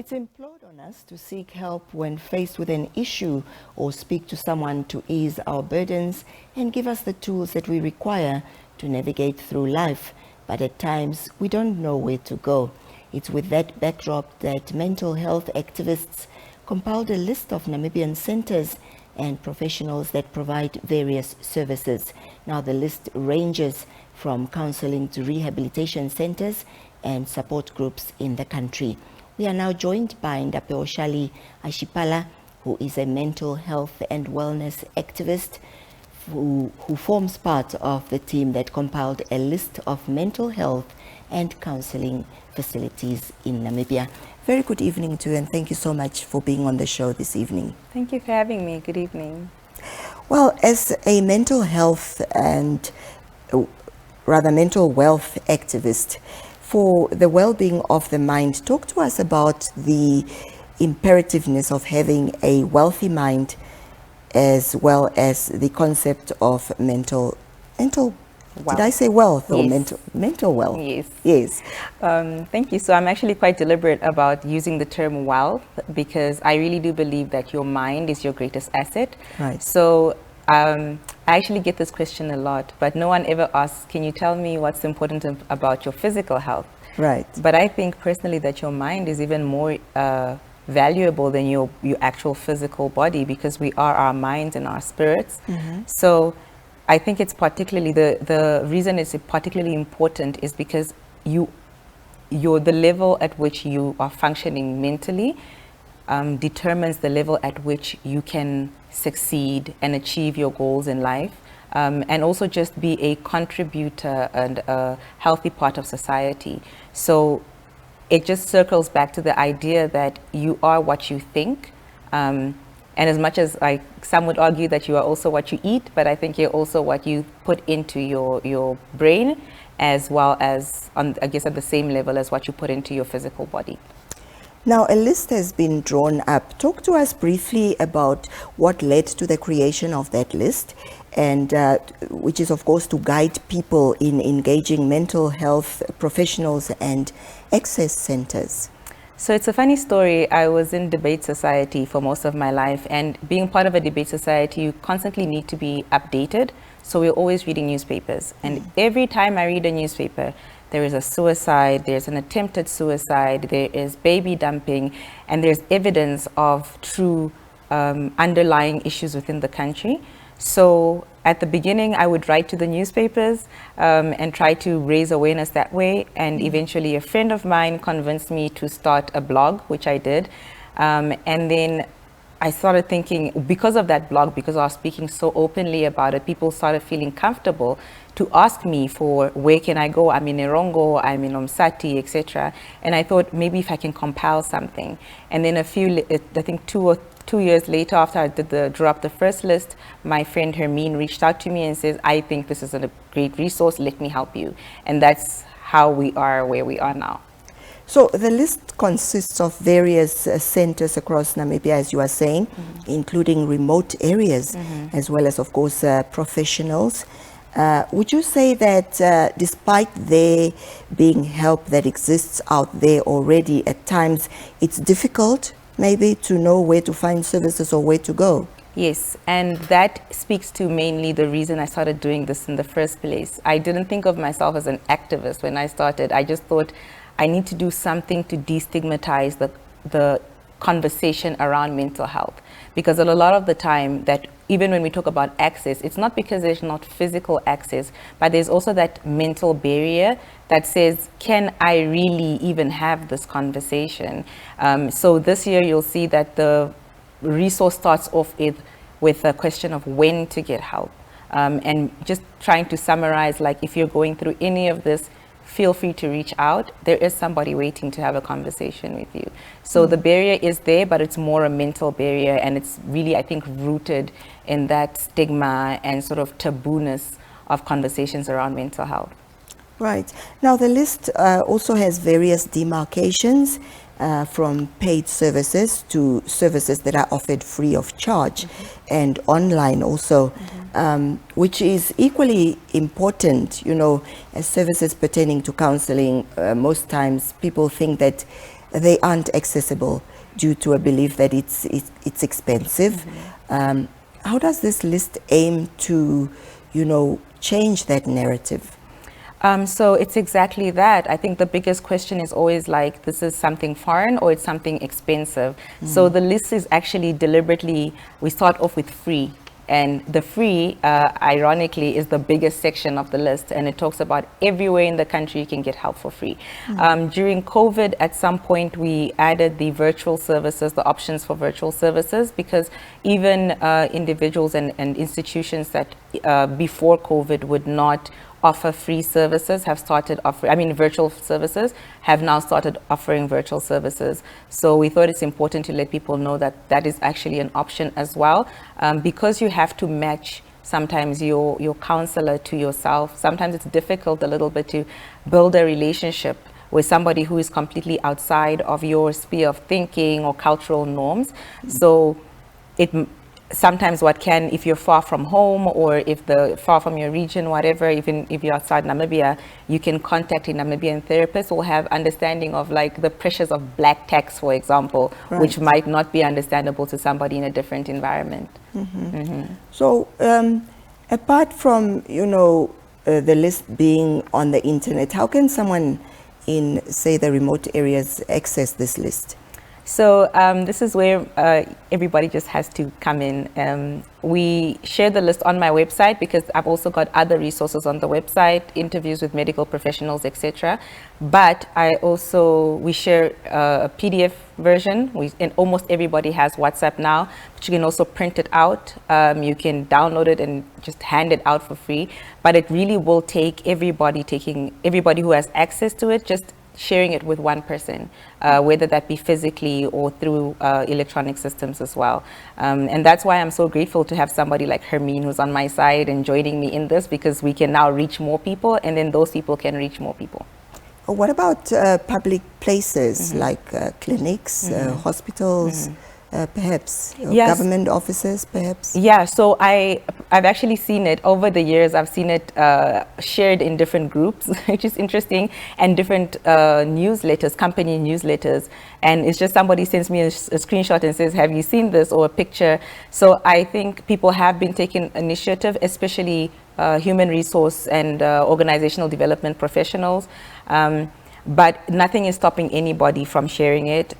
it's implored on us to seek help when faced with an issue or speak to someone to ease our burdens and give us the tools that we require to navigate through life. But at times, we don't know where to go. It's with that backdrop that mental health activists compiled a list of Namibian centers and professionals that provide various services. Now, the list ranges from counseling to rehabilitation centers and support groups in the country. We are now joined by Ndapewoshali Ashipala, who is a mental health and wellness activist who forms part of the team that compiled a list of mental health and counseling facilities in Namibia. Very good evening to you, and thank you so much for being on the show this evening. Thank you for having me. Good evening. Well, as a mental health and rather mental wealth activist, for the well-being of the mind, talk to us about the imperativeness of having a wealthy mind as well as the concept of mental wealth. Did I say wealth or yes. mental wealth? Yes. Yes. Thank you. So I'm actually quite deliberate about using the term wealth because I really do believe that your mind is your greatest asset. Right. So I actually get this question a lot, but no one ever asks, can you tell me what's important about your physical health? Right. But I think personally that your mind is even more valuable than your actual physical body, because we are our minds and our spirits. Mm-hmm. So I think it's particularly, the reason it's particularly important is because the level at which you are functioning mentally determines the level at which you can succeed and achieve your goals in life, and also just be a contributor and a healthy part of society. So it just circles back to the idea that you are what you think, and as much as some would argue that you are also what you eat, but I think you're also what you put into your brain, as well as I guess at the same level as what you put into your physical body. Now, a list has been drawn up. Talk to us briefly about what led to the creation of that list, and which is, of course, to guide people in engaging mental health professionals and access centers. So it's a funny story. I was in debate society for most of my life, and being part of a debate society, you constantly need to be updated. So we're always reading newspapers, and every time I read a newspaper, there is a suicide, there's an attempted suicide, there is baby dumping, and there's evidence of true underlying issues within the country. So at the beginning, I would write to the newspapers and try to raise awareness that way. And eventually a friend of mine convinced me to start a blog, which I did. And then I started thinking, because of that blog, because I was speaking so openly about it, people started feeling comfortable to ask me for where can I go. I'm in Erongo, I'm in Omsati, etc. And I thought maybe if I can compile something. And then I think 2 years later, after I drew up the first list, my friend Hermine reached out to me and says, I think this is a great resource, let me help you. And that's how we are where we are now. So the list consists of various centers across Namibia, as you are saying, including remote areas, as well as, of course, professionals. Would you say that despite there being help that exists out there already, at times it's difficult maybe to know where to find services or where to go? Yes, and that speaks to mainly the reason I started doing this in the first place. I didn't think of myself as an activist when I started. I just thought I need to do something to destigmatize the conversation around mental health. Because a lot of the time that even when we talk about access, it's not because there's not physical access, but there's also that mental barrier that says, can I really even have this conversation? So this year you'll see that the resource starts off with a question of when to get help. And just trying to summarize, like if you're going through any of this, feel free to reach out. There is somebody waiting to have a conversation with you. So the barrier is there, but it's more a mental barrier, and it's really, I think, rooted in that stigma and sort of tabooness of conversations around mental health. Right. Now, the list also has various demarcations from paid services to services that are offered free of charge and online also, which is equally important, you know, as services pertaining to counseling. Most times people think that they aren't accessible due to a belief that it's expensive. How does this list aim to, change that narrative? So it's exactly that. I think the biggest question is always like, this is something foreign or it's something expensive. So the list is actually deliberately, we start off with free. And the free, ironically, is the biggest section of the list. And it talks about everywhere in the country you can get help for free. During COVID, at some point, we added the virtual services, the options for virtual services, because even individuals and institutions that before COVID would not offer free services have started offering, virtual services have now started offering virtual services. So we thought it's important to let people know that that is actually an option as well, because you have to match sometimes your counselor to yourself. Sometimes it's difficult a little bit to build a relationship with somebody who is completely outside of your sphere of thinking or cultural norms. So sometimes if you're far from home or if far from your region, whatever, even if you're outside Namibia, you can contact a Namibian therapist who will have understanding of like the pressures of black tax, for example, which might not be understandable to somebody in a different environment. So apart from, the list being on the internet, how can someone in, say, the remote areas access this list? So this is where everybody just has to come in. We share the list on my website because I've also got other resources on the website, interviews with medical professionals, etc. But we share a PDF version. And almost everybody has WhatsApp now, but you can also print it out. You can download it and just hand it out for free. But it really will take everybody who has access to it, just sharing it with one person, whether that be physically or through electronic systems as well. And that's why I'm so grateful to have somebody like Hermine who's on my side and joining me in this, because we can now reach more people and then those people can reach more people. What about public places like clinics, hospitals, perhaps government offices, perhaps? Yeah, so I've actually seen it over the years. I've seen it shared in different groups, which is interesting, and different newsletters, company newsletters. And it's just somebody sends me a screenshot and says, have you seen this, or a picture? So I think people have been taking initiative, especially human resource and organizational development professionals. But nothing is stopping anybody from sharing it.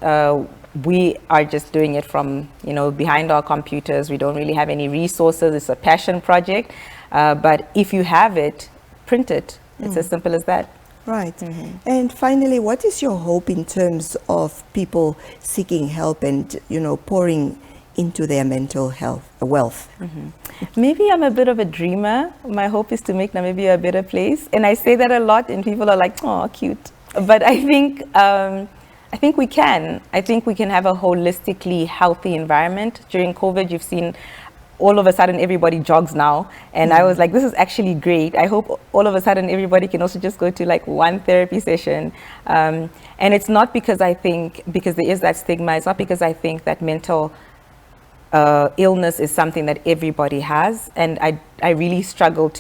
We are just doing it from, behind our computers. We don't really have any resources. It's a passion project. But if you have it, print it. It's as simple as that. Right. And finally, what is your hope in terms of people seeking help and, pouring into their mental wealth? Maybe I'm a bit of a dreamer. My hope is to make Namibia a better place. And I say that a lot and people are like, oh, cute. But I think we can. I think we can have a holistically healthy environment. During COVID, you've seen all of a sudden everybody jogs now. And I was like, this is actually great. I hope all of a sudden everybody can also just go to like one therapy session. And it's not because there is that stigma. It's not because I think that mental illness is something that everybody has. And I really struggle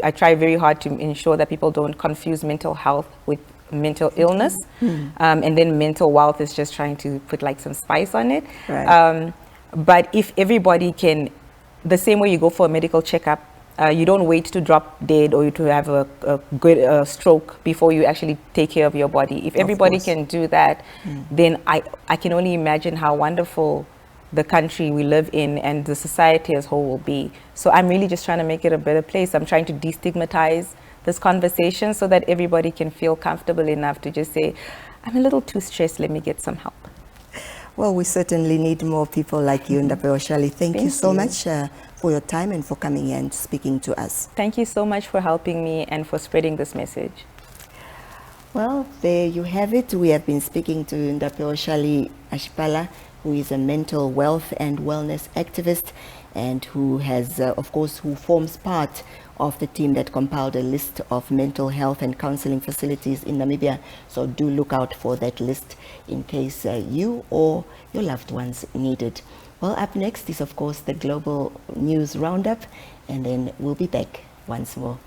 I try very hard to ensure that people don't confuse mental health with mental illness, and then mental wealth is just trying to put like some spice on it. But if everybody can, the same way you go for a medical checkup, you don't wait to drop dead or to have a good stroke before you actually take care of your body. If everybody can do that, then I can only imagine how wonderful the country we live in and the society as a whole will be. So I'm really just trying to make it a better place. I'm trying to destigmatize this conversation so that everybody can feel comfortable enough to just say, I'm a little too stressed, let me get some help. Well, we certainly need more people like you, Ndapewoshali. Thank you so much for your time and for coming here and speaking to us. Thank you so much for helping me and for spreading this message. Well, there you have it. We have been speaking to Ndapewoshali Ashipala, who is a mental wealth and wellness activist and who has, of course, who forms part of the team that compiled a list of mental health and counseling facilities in Namibia. So do look out for that list in case you or your loved ones need it. Well, up next is, of course, the Global News Roundup, and then we'll be back once more.